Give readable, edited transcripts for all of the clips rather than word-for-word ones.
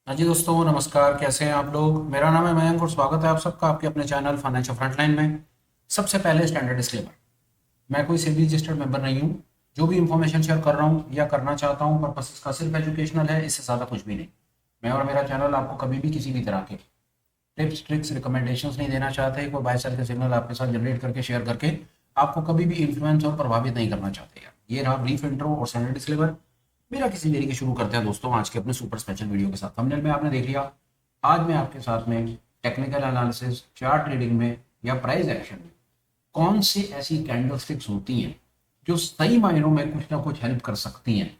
हाँ जी दोस्तों, नमस्कार। कैसे हैं आप लोग? मेरा नाम है मयंक और स्वागत है आप सबका आपके अपने चैनल फाइनेंशियल फ्रंटलाइन में। सबसे पहले स्टैंडर्ड डिस्क्लेमर, मैं कोई सेबी रजिस्टर्ड मेंबर नहीं हूँ। जो भी इंफॉर्मेशन शेयर कर रहा हूँ या करना चाहता हूँ पर्पस इसका सिर्फ एजुकेशनल है, इससे ज़्यादा कुछ भी नहीं। मैं और मेरा चैनल आपको कभी भी किसी भी तरह के टिप्स ट्रिक्स रिकमेंडेशंस नहीं देना चाहते। कोई बाय सेल के सिग्नल आपके साथ जनरेट करके शेयर करके आपको कभी भी इन्फ्लुएंस और प्रभावित नहीं करना चाहते यार। ये रहा ब्रीफ इंट्रो और स्टैंडर्ड डिस्क्लेमर। मेरा किसी देरी के शुरू करते हैं दोस्तों आज के अपने सुपर स्पेशल वीडियो के साथ। थंबनेल में आपने देख लिया, आज मैं आपके साथ में टेक्निकल एनालिसिस, चार्ट रीडिंग में या प्राइस एक्शन में कौन सी ऐसी कैंडलस्टिक्स होती हैं जो सही मायनों में कुछ ना कुछ हेल्प कर सकती हैं,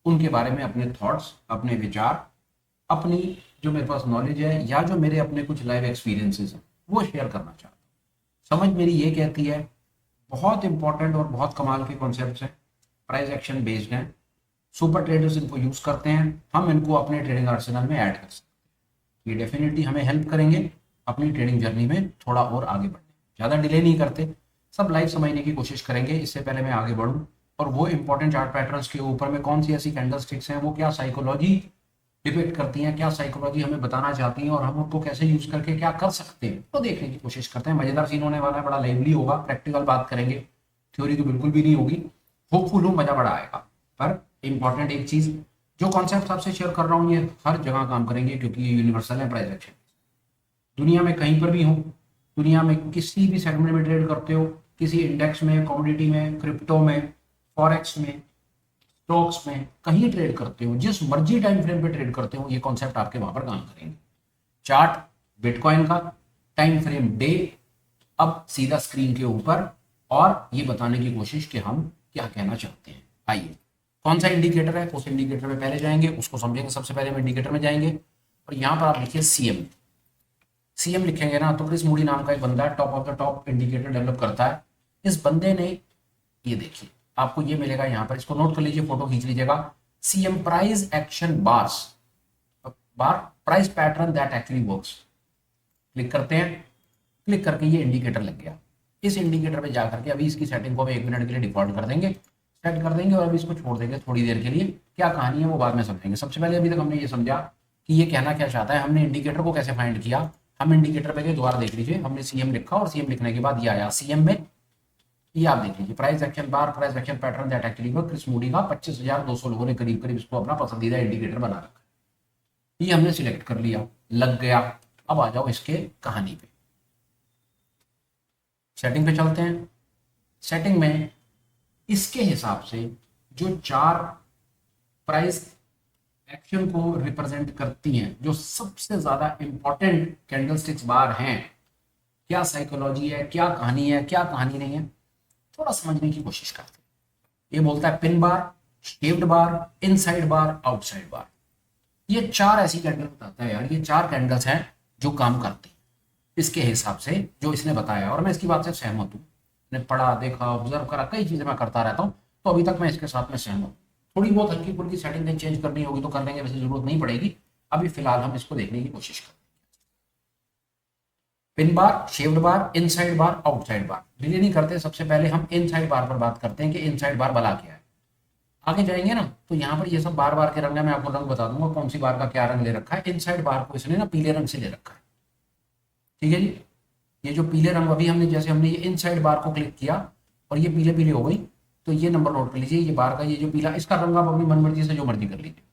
उनके बारे में अपने थॉट्स, अपने विचार, अपनी जो मेरे पास नॉलेज है या जो मेरे अपने कुछ लाइव एक्सपीरियंसेस हैं वो शेयर करना चाहता हूँ। समझ मेरी ये कहती है, बहुत इंपॉर्टेंट और बहुत कमाल के कॉन्सेप्ट्स हैं, प्राइस एक्शन बेस्ड हैं। सुपर ट्रेडर्स इनको यूज करते हैं, हम इनको अपने ट्रेडिंग आर्सेनल में ऐड कर सकते हैं। ये डेफिनेटली हमें हेल्प करेंगे अपनी ट्रेडिंग जर्नी में थोड़ा और आगे बढ़ने। ज़्यादा डिले नहीं करते, सब लाइव समझने की कोशिश करेंगे। इससे पहले मैं आगे बढ़ूँ और वो इंपॉर्टेंट चार्ट पैटर्न्स के ऊपर में कौन सी ऐसी कैंडल स्टिक्स हैं, वो क्या साइकोलॉजी डिपेक्ट करती हैं, क्या साइकोलॉजी हमें बताना चाहती हैं और हम उनको कैसे यूज करके क्या कर सकते हैं, तो देखने की कोशिश करते हैं। मजेदार सीन होने वाला है, बड़ा लाइवली होगा, प्रैक्टिकल बात करेंगे, थ्योरी तो बिल्कुल भी नहीं होगी। होपफुल हूँ मजा बड़ा आएगा। पर इंपॉर्टेंट एक चीज, जो कॉन्सेप्ट आपसे शेयर कर रहा हूँ ये हर जगह काम करेंगे क्योंकि ये यूनिवर्सल है प्राइस एक्शन। दुनिया में कहीं पर भी हो, दुनिया में किसी भी सेगमेंट में ट्रेड करते हो, किसी इंडेक्स में, कमोडिटी में, क्रिप्टो में, फॉरेक्स में, स्टॉक्स में, कहीं ट्रेड करते हो, जिस मर्जी टाइम फ्रेम पे ट्रेड करते हो, ये कॉन्सेप्ट आपके वहां पर काम करेंगे। चार्ट बिटकॉइन का, टाइम फ्रेम डे, अब सीधा स्क्रीन के ऊपर, और ये बताने की कोशिश कि हम क्या कहना चाहते हैं। आइए, कौन सा इंडिकेटर है उस इंडिकेटर में पहले जाएंगे, उसको समझेंगे। सबसे पहले हम इंडिकेटर में जाएंगे और यहाँ पर आप लिखिए सीएम। सीएम लिखेंगे ना तो क्रिस मूडी नाम का एक बंदा है, top of the top indicator develop करता है। इस बंदे ने, ये देखिए आपको ये मिलेगा यहाँ पर, इसको नोट कर लीजिए, फोटो खींच लीजिएगा। CM price action bars, bar price pattern that actually works. Click करते हैं, क्लिक करके ये इंडिकेटर लग गया। इस इंडिकेटर पे जाकर के अभी इसकी सेटिंग को हम 1 मिनट के लिए डिफॉल्ट कर देंगे, सेट कर देंगे और अभी इसको छोड़ देंगे थोड़ी देर के लिए। क्या कहानी है वो बाद में समझेंगे। सबसे पहले अभी तक हमने ये समझा कि ये कहना क्या चाहता है, हमने इंडिकेटर को कैसे फाइंड किया। हम इंडिकेटर पे गए, दोबारा देख लीजिए, हमने सीएम लिखा और सीएम लिखने के बाद ये आया सीएम में। ये आप देख लीजिए, price action bar, price action pattern that actually work. Chris Moody का 25,200 लोगों ने करीब करीब इसको अपना पसंदीदा इंडिकेटर बना रखा है। ये हमने सिलेक्ट कर लिया, लग गया। अब आ जाओ इसके कहानी पे, सेटिंग पे चलते हैं। सेटिंग में इसके हिसाब से जो चार प्राइस एक्शन को रिप्रेजेंट करती हैं, जो सबसे ज्यादा इंपॉर्टेंट कैंडलस्टिक्स बार हैं, क्या साइकोलॉजी है, क्या कहानी है, क्या कहानी नहीं है, थोड़ा समझने की कोशिश करते हैं। ये बोलता है पिन बार, शेप्ड बार, इनसाइड बार, आउटसाइड बार। ये चार ऐसी कैंडल बताता है यार, ये चार कैंडल्स हैं जो काम करती हैं इसके हिसाब से जो इसने बताया, और मैं इसकी बात से सहमत हूँ। मैंने पढ़ा, देखा, ऑब्जर्व करा, कई चीजें मैं करता रहता हूँ, तो अभी तक मैं इसके साथ में सहमत हूँ। थोड़ी बहुत हल्की फुल्की सेटिंग चेंज करनी होगी तो कर लेंगे, वैसे जरूरत नहीं पड़ेगी। अभी फिलहाल हम इसको देखने की कोशिश करें। पिन बार, शेप्ड बार, इनसाइड बार, आउटसाइड बार। डिले नहीं करते, सबसे पहले हम इनसाइड बार पर बात करते हैं कि इनसाइड बार भला क्या है। आगे जाएंगे ना तो यहाँ पर ये सब बार बार के रंग है, मैं आपको रंग बता दूंगा कौन सी बार का क्या रंग ले रखा है। इनसाइड बार को इसने ना पीले रंग से ले रखा है, ठीक है जी। ये जो पीले रंग, अभी हमने जैसे हमने ये इनसाइड बार को क्लिक किया और ये पीले पीले हो गई, तो ये नंबर नोट कर लीजिए। ये बार का ये जो पीला, इसका रंग आप अपनी मनमर्जी से जो मर्जी कर लीजिए।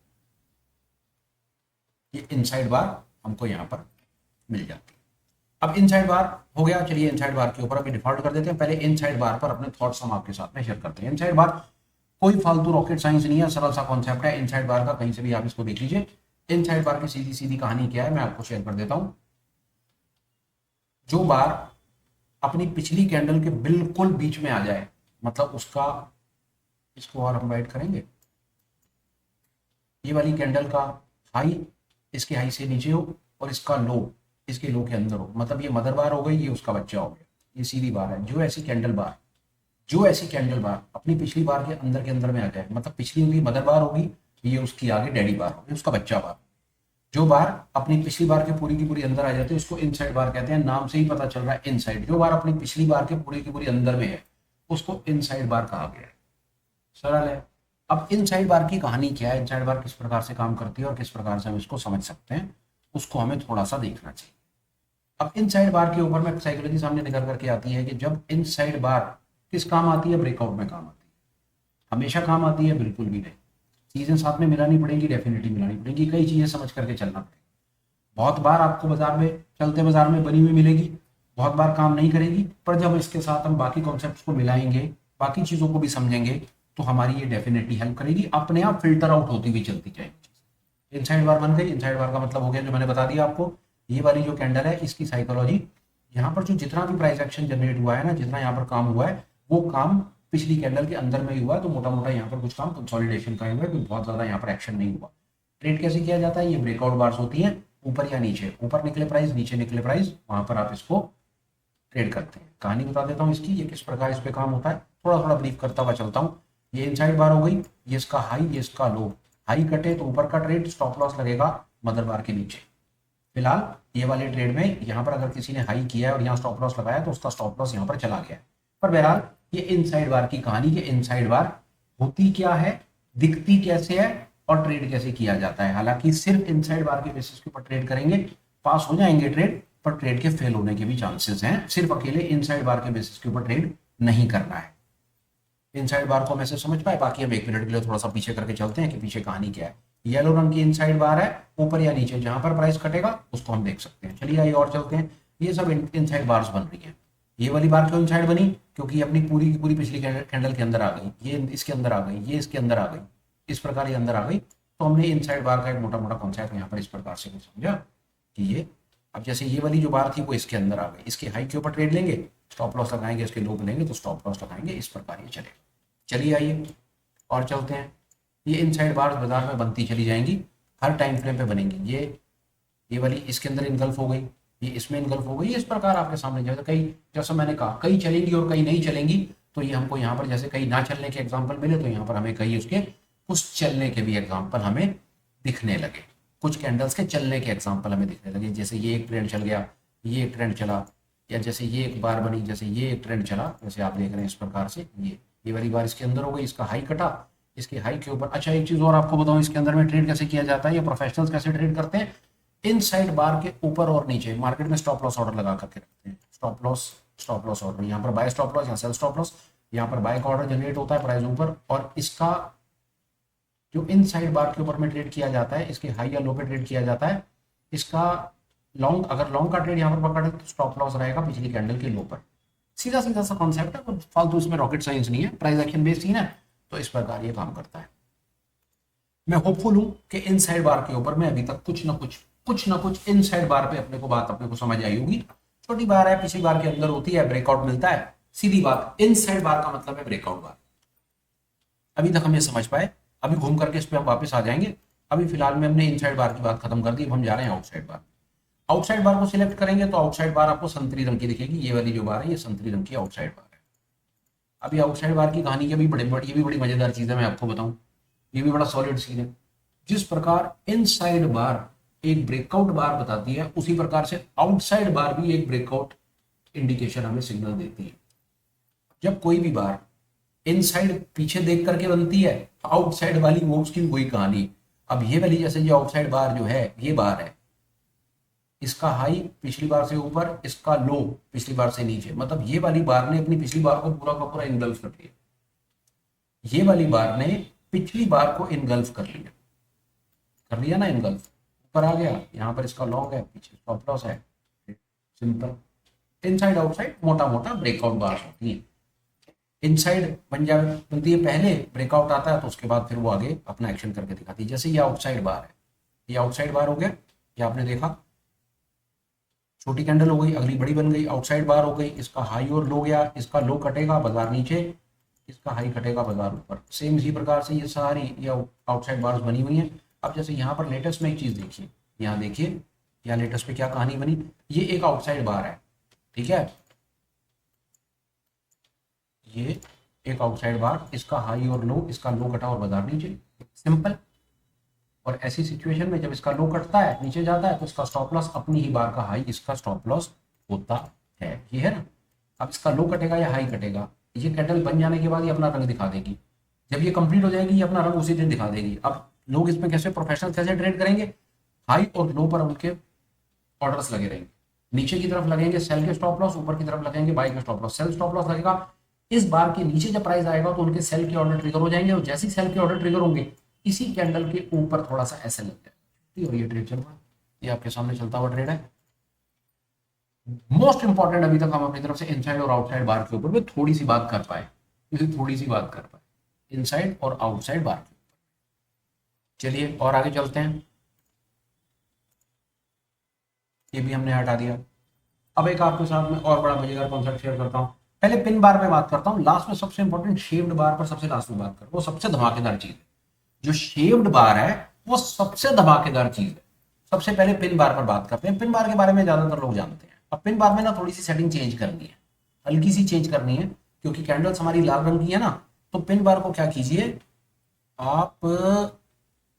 ये इनसाइड बार हमको यहाँ पर मिल जाती है। अब इनसाइड बार हो गया, चलिए इनसाइड बार के ऊपर अभी डिफॉल्ट कर देते हैं। पहले इनसाइड बार पर अपने थॉट्स हम आपके साथ में शेयर करते हैं। इनसाइड बार कोई फालतू रॉकेट साइंस नहीं है, सरल सा कॉन्सेप्ट है इनसाइड बार का, कहीं से भी आप इसको देख लीजिए। इनसाइड बार की सीधी सीधी कहानी क्या है मैं आपको शेयर कर देता हूं। जो बार अपनी पिछली कैंडल के बिल्कुल बीच में आ जाए, मतलब उसका, इसको और हम राइट करेंगे, ये वाली कैंडल का हाई इसके हाई से नीचे हो और इसका लो इसके लो के अंदर हो, मतलब ये मदर बार हो गई, ये उसका बच्चा हो गया, ये सीधी बार है। जो ऐसी कैंडल बार, जो ऐसी कैंडल बार अपनी पिछली बार के अंदर में आ जाए, मतलब पिछली होगी मदर बार होगी, ये उसकी आगे डैडी बार होगी, उसका बच्चा बार। जो बार अपनी पिछली बार के पूरी की पूरी अंदर आ जाती है उसको इनसाइड बार कहते हैं, नाम से ही पता चल रहा है इनसाइड। जो बार अपनी पिछली बार के पूरी की पूरी अंदर में है उसको इनसाइड बार कहा गया है। सरल है, अब इनसाइड बार की कहानी क्या है, इनसाइड बार किस प्रकार से काम करती है और किस प्रकार से हम इसको समझ सकते हैं, उसको हमें थोड़ा सा देखना चाहिए। अब इनसाइड बार के ऊपर में साइकोलॉजी सामने निकल करके आती है कि जब इनसाइड बार किस काम आती है, ब्रेकआउट में काम आती है। हमेशा काम आती है? बिल्कुल भी नहीं। चीजें साथ में मिलानी पड़ेंगी, डेफिनेटली मिलानी पड़ेंगी, कई चीजें समझ करके चलना पड़ेगा। बहुत बार आपको बाजार में, चलते बाजार में बनी हुई मिलेगी, बहुत बार काम नहीं करेगी, पर जब इसके साथ हम बाकी कॉन्सेप्ट्स को मिलाएंगे, बाकी चीजों को भी समझेंगे, तो हमारी ये डेफिनेटली हेल्प करेगी, अपने आप फिल्टर आउट होती हुई चलती जाएगी। इनसाइड बार बन गई। इनसाइड बार का मतलब हो गया जो मैंने बता दिया आपको, ये वाली जो कैंडल है इसकी साइकोलॉजी, यहाँ पर जो जितना भी प्राइस एक्शन जनरेट हुआ है ना, जितना यहाँ पर काम हुआ है, वो काम पिछली कैंडल के अंदर में ही हुआ है, तो मोटा मोटा यहाँ पर कुछ काम कंसोलिडेशन का हुआ है, कोई बहुत ज्यादा यहाँ पर एक्शन नहीं हुआ। ट्रेड कैसे किया जाता है? ये ब्रेकआउट बार्स होती है, ऊपर या नीचे, ऊपर निकले प्राइस, नीचे निकले प्राइस, वहां पर आप इसको ट्रेड करते हैं। कहानी बता देता हूँ इसकी, ये किस प्रकार इस पे काम होता है, थोड़ा थोड़ा ब्रीफ करता हुआ चलता हूँ। ये इनसाइड बार हो गई, ये इसका हाई, ये इसका लो। हाई कटे तो ऊपर का ट्रेड, स्टॉप लॉस लगेगा मदर बार के नीचे। फिलहाल ये वाले ट्रेड में यहाँ पर अगर किसी ने हाई किया है और यहाँ स्टॉप लॉस लगाया तो उसका स्टॉप लॉस यहाँ पर चला गया है। पर बहरहाल ये इनसाइड बार की कहानी, के इनसाइड बार होती क्या है, दिखती कैसे है और ट्रेड कैसे किया जाता है। हालांकि सिर्फ इनसाइड बार के बेसिस के ऊपर ट्रेड करेंगे, पास हो जाएंगे ट्रेड, पर ट्रेड के फेल होने के भी चांसेस हैं। सिर्फ अकेले इनसाइड बार के बेसिस के ऊपर ट्रेड नहीं करना है। इनसाइड बार को हम ऐसे समझ पाए, बाकी हम एक मिनट के लिए थोड़ा सा पीछे करके चलते हैं कि पीछे कहानी क्या है। येलो रंग की इनसाइड बार है, ऊपर या नीचे जहां पर प्राइस कटेगा उसको हम देख सकते हैं। चलिए आइए और चलते हैं। ये सब इनसाइड बार्स बन रही है। ये वाली बार क्यों इनसाइड बनी? क्योंकि अपनी पूरी की पूरी पिछली कैंडल के अंदर आ गई, ये इसके अंदर आ गई, ये इसके अंदर आ गई, इस प्रकार ये अंदर आ गई। तो हमने इनसाइड बार का एक मोटा मोटा कॉन्सेप्ट यहाँ पर इस प्रकार से समझा कि ये, अब जैसे ये वाली जो बार थी वो इसके अंदर आ गई, इसके हाई के ऊपर ट्रेड लेंगे, स्टॉप लॉस लगाएंगे, इसके लो पे लेंगे तो स्टॉप लॉस लगाएंगे, इस प्रकार ये चलेगा। चलिए आइए और चलते हैं। ये इनसाइड बार्स बाजार में बनती चली जाएंगी, हर टाइम फ्रेम पे बनेंगी। ये वाली इसके अंदर इनगल्फ हो गई, ये इसमें इनगल्फ हो गई, इस प्रकार आपके सामने जैसे कई, जैसा मैंने कहा कई चलेंगी और कई नहीं चलेंगी। तो ये हमको यहाँ पर जैसे कई ना चलने के एग्जाम्पल मिले, तो यहाँ पर हमें कई उसके कुछ चलने के भी एग्जाम्पल हमें दिखने लगे, कुछ कैंडल्स के चलने के एग्जाम्पल हमें दिखने लगे। जैसे ये एक ट्रेंड चल गया, ये एक ट्रेंड चला, या जैसे ये एक बार बनी, जैसे ये एक ट्रेंड चला, जैसे आप देख रहे हैं इस प्रकार से। ये वाली बार इसके अंदर हो गई, इसका हाई कटा, इसके हाई के ऊपर। अच्छा एक चीज और आपको बताऊं, इसके अंदर में ट्रेड कैसे किया जाता है, ये प्रोफेशनल्स कैसे ट्रेड करते हैं। इनसाइड बार के ऊपर और नीचे मार्केट में स्टॉप लॉस ऑर्डर लगा करके रखते हैं। स्टॉप लॉस ऑर्डर, यहाँ पर बाय स्टॉप लॉस, यहाँ सेल स्टॉप लॉस, यहाँ पर बाय का ऑर्डर जनरेट होता है प्राइस ऊपर, और इसका जो इनसाइड बार के ऊपर में ट्रेड किया जाता है, इसके हाई या लो पे ट्रेड किया जाता है। इसका लॉन्ग, अगर लॉन्ग का ट्रेड यहाँ पर पकड़े तो स्टॉप लॉस रहेगा पिछली कैंडल के लो पर। सीधा सीधा सा कॉन्सेप्ट है, फालतू इसमें रॉकेट साइंस नहीं है, प्राइस एक्शन बेस्ड सीन है, तो इस प्रकार ये काम करता है। मैं होपफुल हूं कि इनसाइड बार के ऊपर में अभी तक कुछ ना कुछ इनसाइड बार पे अपने को समझ आई होगी। छोटी बार है, पिछली बार के अंदर होती है, ब्रेकआउट मिलता है, सीधी बात। इनसाइड बार का मतलब है ब्रेकआउट बार। अभी तक हम ये समझ पाए, अभी घूम करके इस पर हम वापस आ जाएंगे। अभी फिलहाल में हमने इनसाइड बार की बात खत्म कर दी, अब हम जा रहे हैं आउटसाइड बार। आउटसाइड बार को सिलेक्ट करेंगे तो आउटसाइड बार आपको संतरी रंग की दिखेगी। ये वाली जो बार है ये संतरी रंग की आउटसाइड बार है। अभी आउटसाइड बार की कहानी के भी ये भी बड़ी मजेदार चीज है, मैं आपको बताऊं, ये भी बड़ा सॉलिड सीन है। जिस प्रकार इनसाइड बार एक ब्रेकआउट बार बताती है, उसी प्रकार से आउटसाइड बार भी एक ब्रेकआउट इंडिकेशन हमें सिग्नल देती है। जब कोई भी बार इनसाइड पीछे देख करके बनती है, आउटसाइड वाली वो उसकी वही कहानी। अब ये वाली जैसे जो आउटसाइड बार जो है, ये बार है, इसका हाई पिछली बार से ऊपर, इसका लो पिछली बार से नीचे, मतलब ये वाली बार ने अपनी पिछली बार को पूरा का पूरा इनगल्फ कर लिया। ये वाली बार ने पिछली बार को इनगल्फ कर लिया ना, इनगल्फ ऊपर आ गया, यहाँ पर इसका लॉन्ग है, पीछे स्टॉप लॉस है, सिंपल। इनसाइड आउटसाइड मोटा मोटा ब्रेकआउट बार होती है। इनसाइड बनती है पहले, ब्रेकआउट आता है तो उसके बाद फिर वो आगे अपना एक्शन करके दिखाती है। जैसे ये आउटसाइड बार है, ये आउटसाइड बार हो गया, ये आपने देखा, छोटी कैंडल हो गई, अगली बड़ी बन गई, आउटसाइड बार हो गई, इसका हाई और लो गया, इसका लो कटेगा बाजार नीचे, इसका हाई कटेगा बाजार ऊपर। सेम इसी प्रकार से ये सारी ये आउटसाइड बार्स बनी हुई हैं। अब जैसे यहाँ पर लेटेस्ट में एक चीज देखिए, यहाँ देखिए यहाँ लेटेस्ट पे क्या कहानी बनी। ये एक आउटसाइड बार है, ठीक है, ये एक आउटसाइड बार, इसका हाई और लो, इसका लो कटा और बाजार नीचे, सिंपल। और ऐसी सिचुएशन में जब इसका लो कटता है, नीचे जाता है, तो इसका स्टॉप लॉस अपनी ही बार का हाई, इसका स्टॉप लॉस होता है, ये है ना। अब इसका लो कटेगा या हाई कटेगा, ये कैंडल बन जाने के बाद ये अपना रंग दिखा देगी। जब ये कंप्लीट हो जाएगी ये अपना रंग उसी दिन दिखा देगी। अब लोग इसमें कैसे प्रोफेशनल कैसे ट्रेड करेंगे, हाई और लो पर उनके ऑर्डर्स लगे रहेंगे, नीचे की तरफ लगेंगे सेल के स्टॉप लॉस, ऊपर की तरफ लगेंगे बाई के stop loss. Sell stop loss लगेगा इस बार के नीचे जब प्राइस आएगा तो उनके सेल के ऑर्डर ट्रिगर हो जाएंगे, और जैसे ही सेल के ऑर्डर ट्रिगर होंगे इसी कैंडल के ऊपर थोड़ा सा ऐसे लग जाएगा और ये ट्रेड चल रहा है, ये आपके सामने चलता हुआ ट्रेड है। मोस्ट इंपॉर्टेंट अभी तक हम अपनी तरफ से इनसाइड और आउटसाइड बार के ऊपर में थोड़ी सी बात कर पाए, थोड़ी सी बात कर पाए इनसाइड और आउटसाइड बार के ऊपर। चलिए और आगे चलते हैं, ये भी हमने हटा दिया। अब एक आपके साथ में और बड़ा मजेदार कॉन्सेप्ट शेयर करता हूँ। पहले पिन बार पे बात करता हूँ, लास्ट में सबसे इंपॉर्टेंट शेप्ड बार पर सबसे लास्ट में बात कर, वो सबसे धमाकेदार चीज है। जो शेप्ड बार है वो सबसे धमाकेदार चीज है। सबसे पहले पिन बार पर बात करते हैं। पिन बार के बारे में ज्यादातर लोग जानते हैं। अब पिन बार में ना थोड़ी सी सेटिंग चेंज करनी है, हल्की सी चेंज करनी है, क्योंकि कैंडल्स हमारी लाल रंग की है ना। तो पिन बार को क्या कीजिए आप,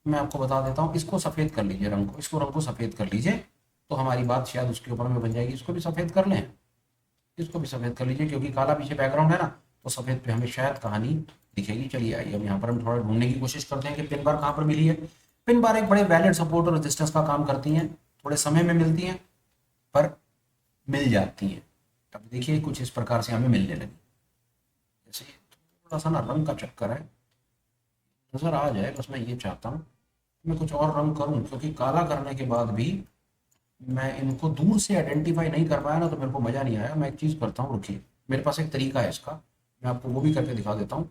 मैं आपको बता देता हूँ, इसको सफेद कर लीजिए रंग को, इसको रंग को सफेद कर लीजिए तो हमारी बात शायद उसके ऊपर में बन जाएगी। इसको भी सफेद कर लें, इसको भी सफेद कर लीजिए, क्योंकि काला पीछे बैकग्राउंड है ना, तो सफेद पे हमें शायद कहानी दिखेगी। चलिए आइए अब यहाँ पर हम थोड़ा ढूंढने की कोशिश करते हैं कि पिन बार कहाँ पर मिली है। पिन बार एक बड़े वैलिड सपोर्ट और रेजिस्टेंस का काम करती हैं, थोड़े समय में मिलती हैं पर मिल जाती हैं। अब देखिए कुछ इस प्रकार से हमें मिलने लगी, जैसे थोड़ा सा ना रंग का चक्कर है, नजर आ जाए, बस मैं ये चाहता हूँ मैं कुछ और रंग करूँ, क्योंकि काला करने के बाद भी मैं इनको दूर से आइडेंटिफाई नहीं कर पाया ना, तो मेरे को मजा नहीं आया। मैं एक चीज करता हूँ, रुकिए, मेरे पास एक तरीका है इसका, मैं आपको वो भी करके दिखा देता हूँ।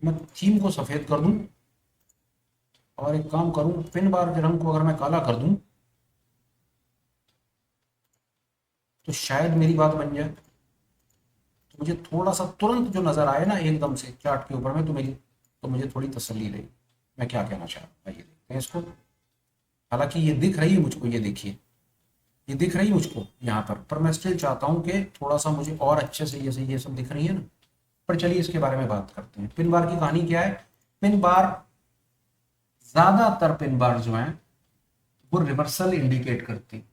मैं थीम को सफेद कर दूं और एक काम करूं, पिन बार के रंग को अगर मैं काला कर दूं तो शायद मेरी बात बन जाए। तो मुझे थोड़ा सा तुरंत जो नजर आए ना एकदम से चार्ट के ऊपर में, तो मुझे थोड़ी तसल्ली रही। मैं क्या कहना चाह रहा हूँ आइए देखते हैं इसको। हालांकि ये दिख रही है मुझको, ये देखिए ये दिख रही है मुझको यहाँ पर मैं स्टिल चाहता हूँ कि थोड़ा सा मुझे और अच्छे से ये सब दिख रही है ना। पर चलिए इसके बारे में बात करते हैं। पिन बार की कहानी क्या है। पिन बार, ज्यादातर पिन बार जो हैं वो रिवर्सल इंडिकेट करती,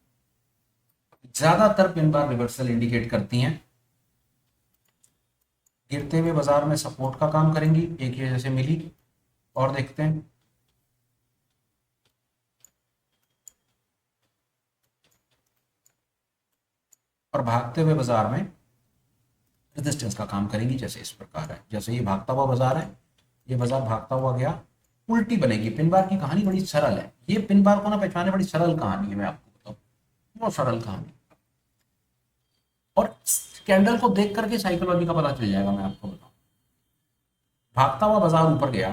ज्यादातर पिन बार रिवर्सल इंडिकेट करती हैं। गिरते हुए बाजार में सपोर्ट का काम करेंगी, एक ये जैसे मिली, और देखते हैं और भागते हुए बाजार में रेजिस्टेंस का काम करेंगी, जैसे इस प्रकार है। जैसे ये भागता हुआ बाजार है, ये बाजार भागता हुआ गया, उल्टी बनेगी। पिन बार की कहानी बड़ी सरल है, ये पिन बार को ना पहचाने बड़ी सरल कहानी है, मैं आपको बताऊं बहुत सरल कहानी। और कैंडल को देख करके साइकोलॉजी का पता चल जाएगा, मैं आपको बताऊं। भागता हुआ बाजार ऊपर गया,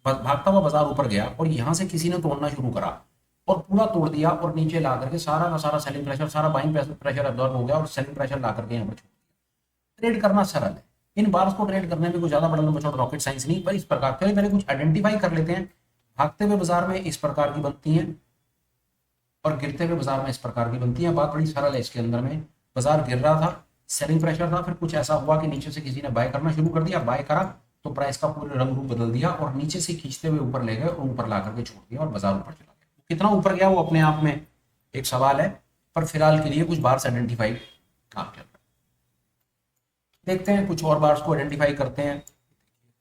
भागता हुआ बाजार ऊपर गया और यहां से किसी ने तोड़ना शुरू करा और पूरा तोड़ दिया, और नीचे ला करके सारा का सारा सेलिंग प्रेशर, सारा बाइंग प्रेशर अब्जॉर्ब हो गया और सेलिंग प्रेशर ला करके यहाँ पर छोड़ दिया। ट्रेड करना सरल है, इन बार्स को ट्रेड करने में कोई ज्यादा बड़ा लंबा छोटा रॉकेट साइंस नहीं, पर इस प्रकार पहले कुछ आइडेंटिफाई कर लेते हैं। भागते हुए बाजार में इस प्रकार की बनती हैं और गिरते हुए बाजार में इस प्रकार की बनती है। बात बड़ी सरल है इसके अंदर में। बाजार गिर रहा था, सेलिंग प्रेशर था, फिर कुछ ऐसा हुआ कि नीचे से किसी ने बाय करना शुरू कर दिया, बाय करा तो प्राइस का पूरे रंग रूप बदल दिया और नीचे से खींचते हुए ऊपर ले गए और ऊपर ला करके छोड़ दिया और बाजार ऊपर चला गया। कितना ऊपर गया वो अपने आप में एक सवाल है, पर फिलहाल के लिए कुछ बार्स आइडेंटिफाई काम चल रहा है। देखते हैं कुछ और बार्स को आइडेंटिफाई करते हैं।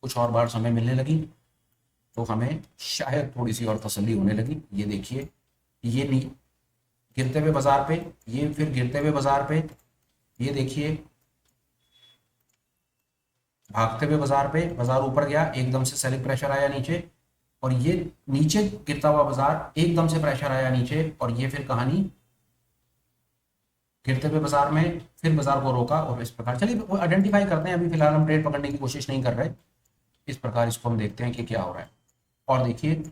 कुछ और बार्स हमें मिलने लगी तो हमें शायद थोड़ी सी और तसल्ली होने लगी। ये देखिए, ये नहीं गिरते हुए बाजार पे, ये फिर गिरते हुए बाजार पे, ये देखिए भागते हुए बाजार पे, बाजार ऊपर गया, एकदम से सेलिंग प्रेशर आया नीचे, और ये नीचे गिरता हुआ बाजार, एकदम से प्रेशर आया नीचे, और ये फिर कहानी गिरते हुए बाजार में फिर बाजार को रोका और इस प्रकार। चलिए आइडेंटिफाई करते हैं, अभी फिलहाल हम ट्रेड पकड़ने की कोशिश नहीं कर रहे। इस प्रकार इसको हम देखते हैं कि क्या हो रहा है। और देखिए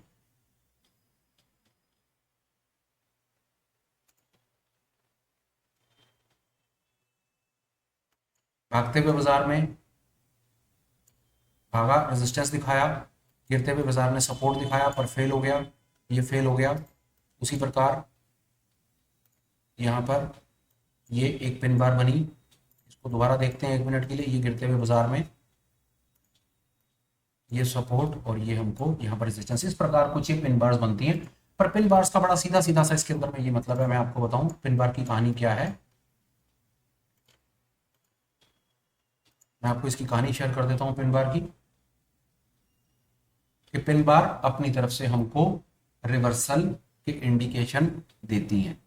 भागते हुए बाजार में भागा, रेजिस्टेंस दिखाया, गिरते हुए बाजार में सपोर्ट दिखाया पर फेल हो गया, ये फेल हो गया। उसी प्रकार यहाँ पर ये एक पिन बार बनी, इसको दोबारा देखते हैं 1 मिनट के लिए। ये गिरते हुए बाजार में ये सपोर्ट और ये हमको यहाँ पर रेजिस्टेंस, इस प्रकार कुछ ये पिन बार्स बनती हैं। पर पिन बार्स का बड़ा सीधा सीधा सा इसके अंदर में ये मतलब है, मैं आपको बताऊं पिन बार की कहानी क्या है। मैं आपको इसकी कहानी शेयर कर देता हूँ पिन बार की। कि पिन बार अपनी तरफ से हमको रिवर्सल के इंडिकेशन देती हैं।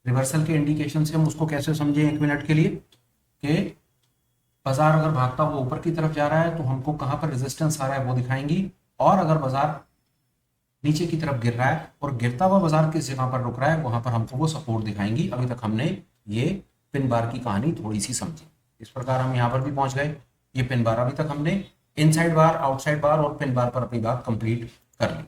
रिवर्सल के इंडिकेशन से हम उसको कैसे समझें 1 मिनट के लिए, कि बाजार अगर भागता हुआ ऊपर की तरफ जा रहा है तो हमको कहां पर रेजिस्टेंस आ रहा है वो दिखाएंगी, और अगर बाजार नीचे की तरफ गिर रहा है और गिरता हुआ बाजार किस जगह पर रुक रहा है वहां पर हमको वो सपोर्ट दिखाएंगी। अभी तक हमने ये पिन बार की कहानी थोड़ी सी समझी। इस प्रकार हम यहाँ पर भी पहुंच गए। ये पिन बार अभी तक हमने इनसाइड बार, आउटसाइड बार और पिन बार पर अपनी बात कंप्लीट कर ली।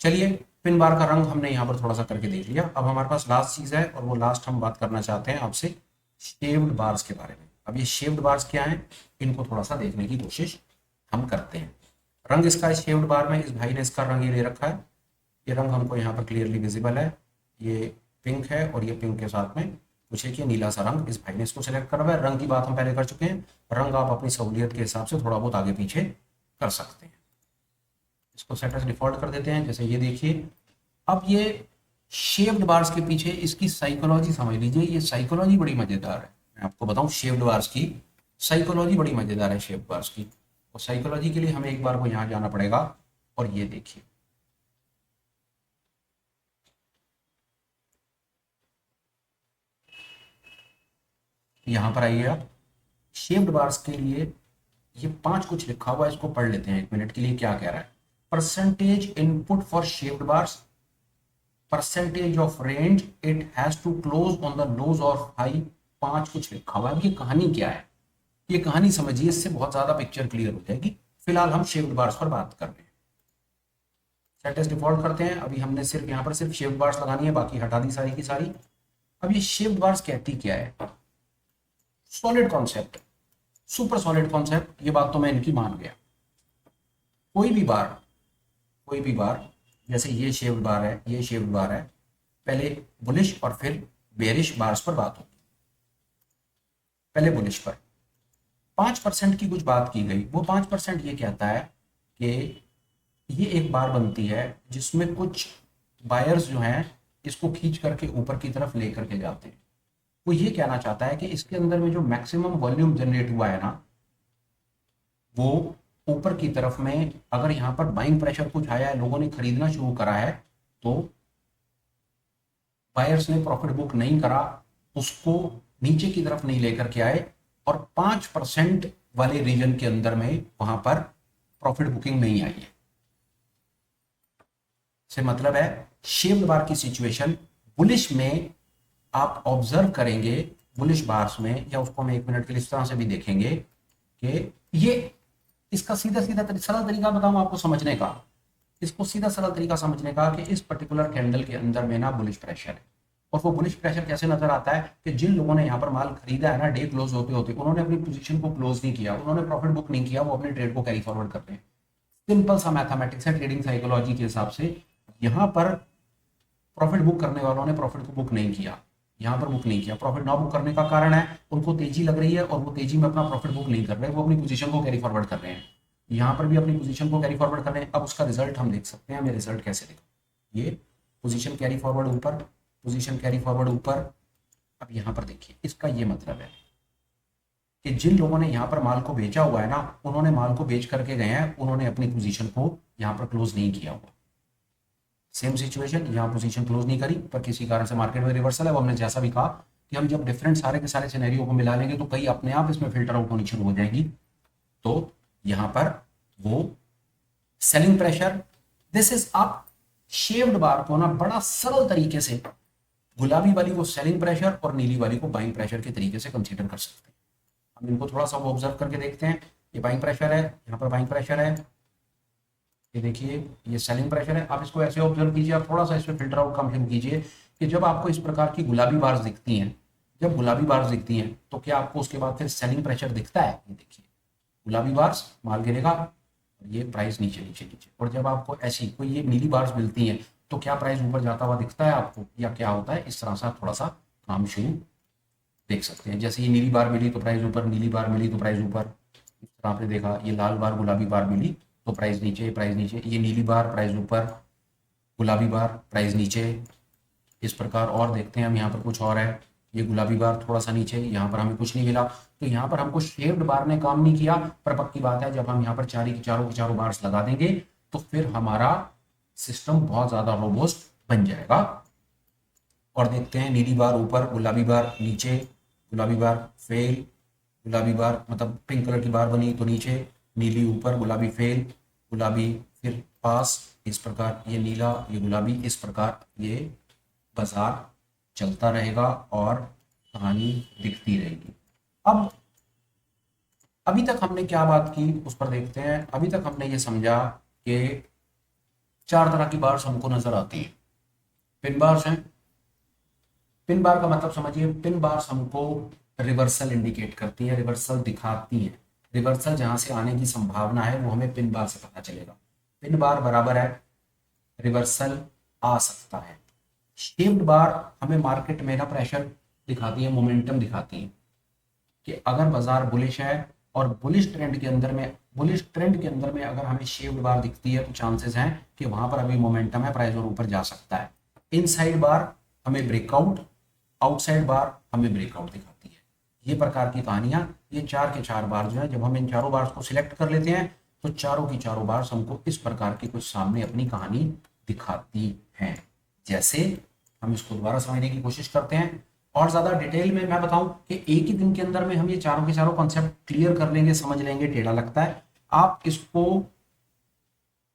चलिए, पिन बार का रंग हमने यहाँ पर थोड़ा सा करके देख लिया। अब हमारे पास लास्ट चीज है, और वो लास्ट हम बात करना चाहते हैं आपसे शेव्ड बार्स के बारे में। अब ये शेव्ड बार्स क्या है, इनको थोड़ा सा देखने की कोशिश हम करते हैं। रंग इसका शेव्ड बार में, इस भाई ने इसका रंग ये ले रखा है। ये रंग हमको यहाँ पर क्लियरली विजिबल है, ये पिंक है और ये पिंक के साथ में कुछ एक ये नीला सा रंग, इस भाई ने इसको सिलेक्ट करा हुआ है। रंग की बात हम पहले कर चुके हैं, रंग आप अपनी सहूलियत के हिसाब से थोड़ा बहुत आगे पीछे कर सकते हैं। इसको सेट एज डिफॉल्ट कर देते हैं, जैसे ये देखिए। अब ये शेव्ड बार्स के पीछे इसकी साइकोलॉजी समझ लीजिए। ये साइकोलॉजी बड़ी मजेदार है, मैं आपको बताऊं शेव्ड बार्स की साइकोलॉजी बड़ी मजेदार है शेव्ड बार्स की। और साइकोलॉजी के लिए हमें एक बार को यहाँ जाना पड़ेगा, और ये देखिए यहां पर आइए आप। शेप्ड बार्स के लिए ये 5 कुछ लिखा हुआ है, इसको पढ़ लेते हैं 1 मिनट के लिए क्या कह रहा है। Percentage input for shaped bars, percentage of range it has to close on the lows of high. 5 कुछ लिखा हुआ है। अब ये कहानी क्या है, ये कहानी समझिए, इससे बहुत ज्यादा पिक्चर क्लियर हो जाएगी। फिलहाल हम शेप्ड बार्स पर बात कर रहे हैं। सेट एज डिफॉल्ट करते हैं। अभी हमने सिर्फ यहाँ पर सिर्फ शेप्ड बार्स लगानी है, बाकी हटा दी सारी की सारी। अब ये शेप्ड बार्स कहती क्या है, solid concept, super solid concept, ये बात तो मैं इनकी मान गया। कोई भी बार जैसे ये शेप्ड बार है, ये शेप्ड बार है, पहले बुलिश और फिर बेरिश बार्स पर बात होगी। पहले बुलिश पर 5% की कुछ बात की गई। वो 5% ये कहता है कि ये एक बार बनती है जिसमें कुछ बायर्स जो हैं इसको खींच करके ऊपर की तरफ लेकर के जाते हैं। वो ये कहना चाहता है कि इसके अंदर में जो मैक्सिमम वॉल्यूम जनरेट हुआ है ना, वो ऊपर की तरफ में अगर यहाँ पर बाइंग प्रेशर कुछ आया है, लोगों ने खरीदना शुरू करा है, तो बायर्स ने प्रॉफिट बुक नहीं करा, उसको नीचे की तरफ नहीं लेकर के आए, और 5% वाले रीजन के अंदर में वहां पर प्रॉफिट बुकिंग नहीं आई है। से मतलब है शेप्ड बार की सिचुएशन बुलिश में आप ऑब्जर्व करेंगे, बुलिश बार्स में, या उसको हम 1 मिनट के लिए इस तरह से भी देखेंगे कि ये इसका सीधा सीधा सरल तरीका बताऊं आपको समझने का। इसको सीधा सरल तरीका समझने का कि इस पर्टिकुलर कैंडल के अंदर में ना बुलिश प्रेशर है, और वो बुलिश प्रेशर कैसे नजर आता है कि जिन लोगों ने यहाँ पर माल खरीदा है ना, डे क्लोज होते होते उन्होंने अपनी पोजीशन को क्लोज नहीं किया, उन्होंने प्रॉफिट बुक नहीं किया, वो अपने ट्रेड को कैरी फॉरवर्ड करते हैं। सिंपल सा मैथमेटिक्स है, ट्रेडिंग साइकोलॉजी के हिसाब से। यहाँ पर प्रॉफिट बुक करने वालों ने प्रॉफिट को बुक नहीं किया, यहाँ पर बुक नहीं किया। प्रॉफिट ना बुक करने का कारण है उनको तेजी लग रही है और वो तेजी में अपना प्रॉफिट बुक नहीं कर रहे, वो अपनी पोजीशन को कैरी फॉरवर्ड कर रहे हैं। यहाँ पर भी अपनी पोजीशन को कैरी फॉरवर्ड कर रहे हैं। अब उसका रिजल्ट हम देख सकते हैं। हमें रिजल्ट कैसे देखो, ये पोजीशन कैरी फॉरवर्ड ऊपर, पोजीशन कैरी फॉरवर्ड ऊपर। अब यहाँ पर देखिए, इसका ये मतलब है कि जिन लोगों ने यहाँ पर माल को बेचा हुआ है ना, उन्होंने माल को बेच करके गए हैं, उन्होंने अपनी पोजीशन को यहाँ पर क्लोज नहीं किया हुआ। सेम सिचुएशन, यहाँ पोजीशन क्लोज नहीं करी, पर किसी कारण से मार्केट में रिवर्सल है। वो हमने जैसा भी कहा कि हम जब डिफरेंट सारे के सारे सिनेरियो को मिला लेंगे तो कई अपने आप इसमें फिल्टर आउट होनी शुरू हो जाएगी। तो यहाँ पर वो selling pressure, this is up. Shaved bar को ना बड़ा सरल तरीके से गुलाबी वाली को सेलिंग प्रेशर और नीली वाली को बाइंग प्रेशर के तरीके से कंसीडर कर सकते हैं। हम इनको थोड़ा सा ऑब्जर्व करके देखते हैं। ये बाइंग प्रेशर है, यहाँ पर बाइंग प्रेशर है, ये देखिए ये सेलिंग प्रेशर है। आप इसको ऐसे ऑब्जर्व कीजिए, आप थोड़ा सा इसमें फिल्टर आउट कम कीजिए कि जब आपको इस प्रकार की गुलाबी बार्स दिखती हैं, जब गुलाबी बार्स दिखती हैं तो क्या आपको उसके बाद फिर सेलिंग प्रेशर दिखता है? ये देखिए गुलाबी बार्स, माल गिरेगा और ये प्राइस नीचे नीचे नीचे। और जब आपको ऐसी कोई ये नीली बार्स मिलती हैं तो क्या प्राइस ऊपर जाता हुआ दिखता है आपको, या क्या होता है? इस तरह से आप थोड़ा सा काम शुरू देख सकते हैं। जैसे ये नीली बार मिली तो प्राइस ऊपर, नीली बार मिली तो प्राइस ऊपर। इस तरह आपने देखा, ये लाल बार गुलाबी बार मिली तो प्राइस नीचे, प्राइस नीचे। ये नीली बार प्राइस ऊपर, गुलाबी बार प्राइस नीचे। इस प्रकार और देखते हैं हम, यहाँ पर कुछ और है, ये गुलाबी बार थोड़ा सा नीचे, यहाँ पर हमें कुछ नहीं मिला। तो यहाँ पर हमको शेप्ड बार ने काम नहीं किया। पर पक्की बात है जब हम यहाँ पर चारों की चारों बार्स लगा देंगे तो फिर हमारा सिस्टम बहुत ज़्यादा रोबस्ट बन जाएगा। और देखते हैं, नीली बार ऊपर, गुलाबी बार नीचे, गुलाबी बार फेल, गुलाबी बार मतलब पिंक कलर की बार बनी तो नीचे, नीली ऊपर, गुलाबी फेल, गुलाबी फिर पास, इस प्रकार ये नीला ये गुलाबी, इस प्रकार ये बाजार चलता रहेगा और कहानी दिखती रहेगी। अब अभी तक हमने क्या बात की उस पर देखते हैं। अभी तक हमने ये समझा कि चार तरह की बार्स हमको नजर आती हैं। पिन बार्स हैं। पिन बार का मतलब समझिए, पिन बार्स हमको रिवर्सल इंडिकेट करती है, रिवर्सल दिखाती है। रिवर्सल जहां से आने की संभावना है वो हमें पिन बार से पता चलेगा। पिन बार बराबर है रिवर्सल आ सकता है। शेप्ड बार हमें मार्केट में ना प्रेशर दिखाती है, मोमेंटम दिखाती है कि अगर बाजार बुलिश है और बुलिश ट्रेंड के अंदर में अगर हमें शेप्ड बार दिखती है तो चांसेस हैं कि वहां पर अभी मोमेंटम है, प्राइस और ऊपर जा सकता है। इनसाइड बार हमें ब्रेकआउट, आउटसाइड बार हमें ब्रेकआउट दिखाती है। ये प्रकार की कहानियां, ये चार के चार बार जो है, जब हम इन चारों बार्स को सिलेक्ट कर लेते हैं तो चारों की चारों बार्स हमको इस प्रकार की कुछ सामने अपनी कहानी दिखाती हैं। जैसे हम इसको दोबारा समझने की कोशिश करते हैं और ज्यादा डिटेल में मैं बताऊं कि एक ही दिन के अंदर में हम ये चारों के चारों कॉन्सेप्ट क्लियर कर लेंगे, समझ लेंगे, टेढ़ा लगता है। आप इसको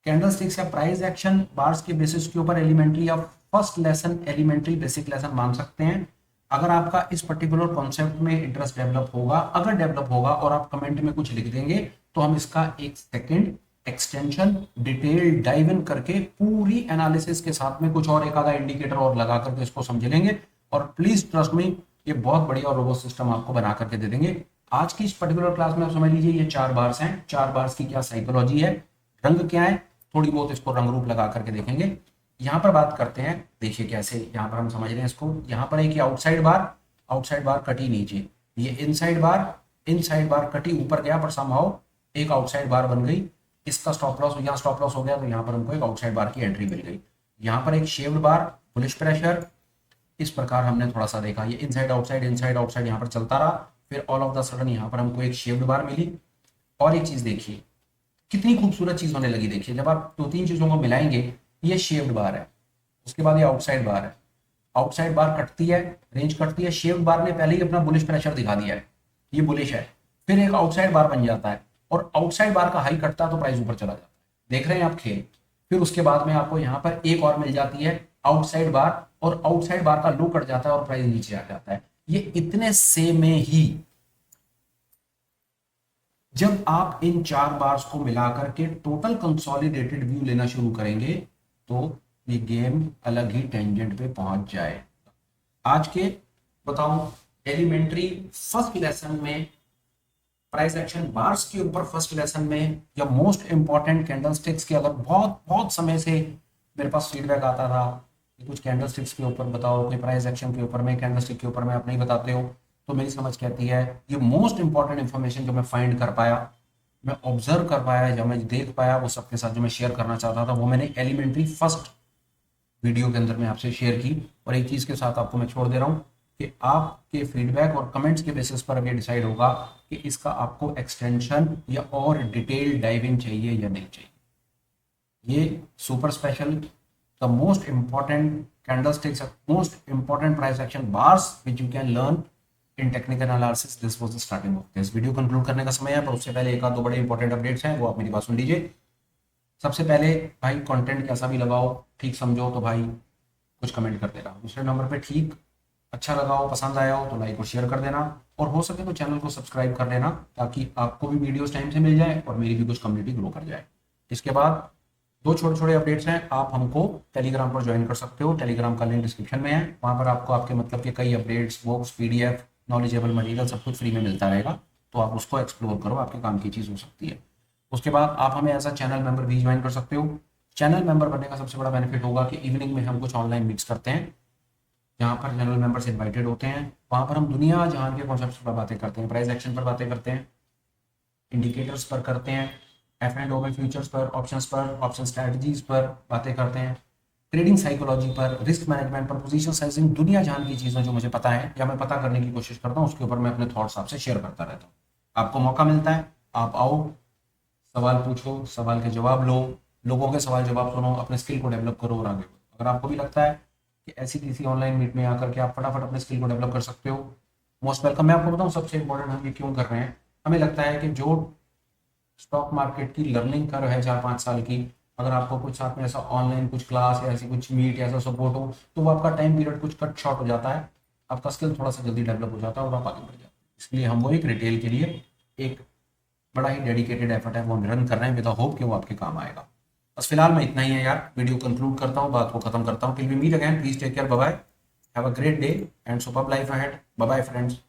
कैंडलस्टिक्स या प्राइस एक्शन बार्स के बेसिस के ऊपर एलिमेंट्री या first lesson, elementary basic lesson मान सकते हैं। अगर आपका इस पर्टिकुलर कॉन्सेप्ट में इंटरेस्ट डेवलप होगा, अगर डेवलप होगा और आप कमेंट में कुछ लिख देंगे तो हम इसका एक second extension detail dive in करके पूरी एनालिसिस के साथ में कुछ और एक आधा इंडिकेटर और लगा करके इसको समझ लेंगे। और प्लीज ट्रस्ट मी, ये बहुत बढ़िया और रोबोस्ट सिस्टम आपको बना करके दे देंगे। आज की इस पर्टिकुलर क्लास में आप समझ लीजिए ये चार बार्स हैं। चार बार्स की क्या साइकोलॉजी है, रंग क्या है, थोड़ी बहुत इसको रंग रूप लगा करके देखेंगे। यहाँ पर बात करते हैं, देखिए कैसे यहाँ पर हम समझ रहे हैं इसको। यहाँ पर एक आउटसाइड बार कटी नीचे, ये इनसाइड बार कटी ऊपर गया पर समहाउ एक आउटसाइड बार बन गई। इसका स्टॉप लॉस, यहाँ स्टॉप लॉस हो गया तो यहाँ पर हमको एक आउटसाइड बार की एंट्री मिल गई। यहाँ पर एक शेप्ड बार, बुलिश प्रेशर, इस प्रकार हमने थोड़ा सा देखा। ये इनसाइड आउटसाइड यहाँ पर चलता रहा, फिर ऑल ऑफ द सडन यहाँ पर हमको एक शेप्ड बार मिली। और एक चीज देखिए, कितनी खूबसूरत चीज होने लगी। देखिए जब आप दो तीन चीजों को मिलाएंगे, ये शेप्ड बार है, उसके बाद ये आउटसाइड बार है, आउटसाइड बार कटती है, रेंज कटती है, शेप्ड बार ने पहले ही अपना बुलिश प्रेशर दिखा दिया है, ये बुलिश है, फिर एक आउटसाइड बार बन जाता है और आउटसाइड बार का हाई कटता है तो प्राइस ऊपर चला जाता है। देख रहे हैं आप खेल। फिर उसके बाद में आपको यहाँ पर एक और मिल जाती है आउटसाइड बार, और आउटसाइड बार का लो कट जाता है और प्राइस नीचे आ जाता है। ये इतने से में ही जब आप इन चार बार्स को मिलाकर के टोटल कंसोलिडेटेड व्यू लेना शुरू करेंगे तो ये गेम अलग ही टेंजेंट पे पहुंच जाए। आज के बताऊं एलिमेंट्री फर्स्ट लेसन में प्राइस एक्शन बार्स के ऊपर फर्स्ट लेसन में, या मोस्ट इंपॉर्टेंट कैंडलस्टिक्स के, अगर बहुत बहुत समय से मेरे पास फीडबैक आता था कि कुछ कैंडलस्टिक्स के ऊपर बताओ, कोई प्राइस एक्शन के ऊपर में, कैंडलस्टिक के ऊपर में आप नहीं बताते हो, तो मेरी समझ कहती है ये मोस्ट इंपॉर्टेंट इन्फॉर्मेशन जो मैं फाइंड कर पाया, मैं ऑब्जर्व कर पाया, जो मैं देख पाया, वो सबके साथ जो मैं शेयर करना चाहता था वो मैंने एलिमेंट्री फर्स्ट वीडियो के अंदर में आपसे शेयर की। और एक चीज के साथ आपको मैं छोड़ दे रहा हूँ कि आपके फीडबैक और कमेंट्स के बेसिस पर अब ये डिसाइड होगा कि इसका आपको एक्सटेंशन या और डिटेल डाइविंग चाहिए या नहीं चाहिए। ये super special, the most important candlesticks, most important price action bars which you can learn in technical analysis, this was the starting of this video. Conclude करने का समय है, पर उससे पहले एक आध दो बड़े इंपॉर्टेंट अपडेट्स हैं, वो आप मेरी बात सुन लीजिए। सबसे पहले भाई कंटेंट कैसा भी लगाओ, ठीक समझो तो भाई कुछ कमेंट कर देना। दूसरे नंबर पे ठीक अच्छा लगा हो, पसंद आया हो तो लाइक और शेयर कर देना, और हो सके तो चैनल को सब्सक्राइब कर लेना ताकि आपको भी वीडियोस टाइम से मिल जाए और मेरी भी कुछ कम्युनिटी ग्रो कर जाए। इसके बाद दो छोटे छोटे अपडेट्स हैं, आप हमको टेलीग्राम पर ज्वाइन कर सकते हो, टेलीग्राम का लिंक डिस्क्रिप्शन में है। वहाँ पर आपको आपके मतलब के कई updates, books, PDF, knowledgeable material सब कुछ फ्री में मिलता रहेगा, तो आप उसको एक्सप्लोर करो, आपके काम की चीज़ हो सकती है। उसके बाद आप हमें एज अ चैनल मेंबर भी ज्वाइन कर सकते हो। चैनल मेंबर बनने का सबसे बड़ा बेनिफिट होगा कि इवनिंग में हम कुछ ऑनलाइन मीट्स करते हैं जहाँ पर चैनल मेंबर्स इन्वाइटेड होते हैं। वहाँ पर हम दुनिया जहान के कॉन्सेप्ट्स पर बातें करते हैं, प्राइस एक्शन पर बातें करते हैं, इंडिकेटर्स पर करते हैं, एफ एंड ओ में फ्यूचर्स पर, ऑप्शन स्ट्रैटेजीज पर बातें करते हैं, ट्रेडिंग साइकोलॉजी पर, रिस्क मैनेजमेंट पर, पोजीशन साइजिंग, दुनिया जहान की चीज़ें जो मुझे पता है या मैं पता करने की कोशिश करता हूँ उसके ऊपर मैं अपने थॉट्स आपसे शेयर करता रहता हूँ। आपको मौका मिलता है, आप आओ, सवाल पूछो, सवाल के जवाब लो, लोगों के सवाल जवाब सुनो, अपने स्किल को डेवलप करो और आगे बढ़ो। अगर आपको भी लगता है कि ऐसी किसी ऑनलाइन मीट में आकर के आप फटाफट अपने स्किल को डेवलप कर सकते हो, मोस्ट वेलकम। मैं आपको बताऊं सबसे इंपॉर्टेंट हम ये क्यों कर रहे हैं। हमें लगता है कि जो स्टॉक मार्केट की लर्निंग कर है 4-5 साल की, अगर आपको कुछ साथ में ऐसा ऑनलाइन कुछ क्लास या ऐसी कुछ मीट या ऐसा सपोर्ट हो, तो वो आपका टाइम पीरियड कुछ कट शॉर्ट हो जाता है, आपका स्किल थोड़ा सा जल्दी डेवलप हो जाता है और आप आगे बढ़ जाते हैं। इसलिए हम वो एक रिटेल के लिए एक बड़ा ही डेडिकेटेड एफर्ट है वो हम रन कर रहे हैं विद होप कि वो आपके काम आएगा। बस फिलहाल मैं इतना ही है यार, वीडियो कंक्लूड करता हूँ, बात को खत्म करता हूँ। Till we meet again, please take care, bye bye, have a great day and superb life ahead. Bye bye friends.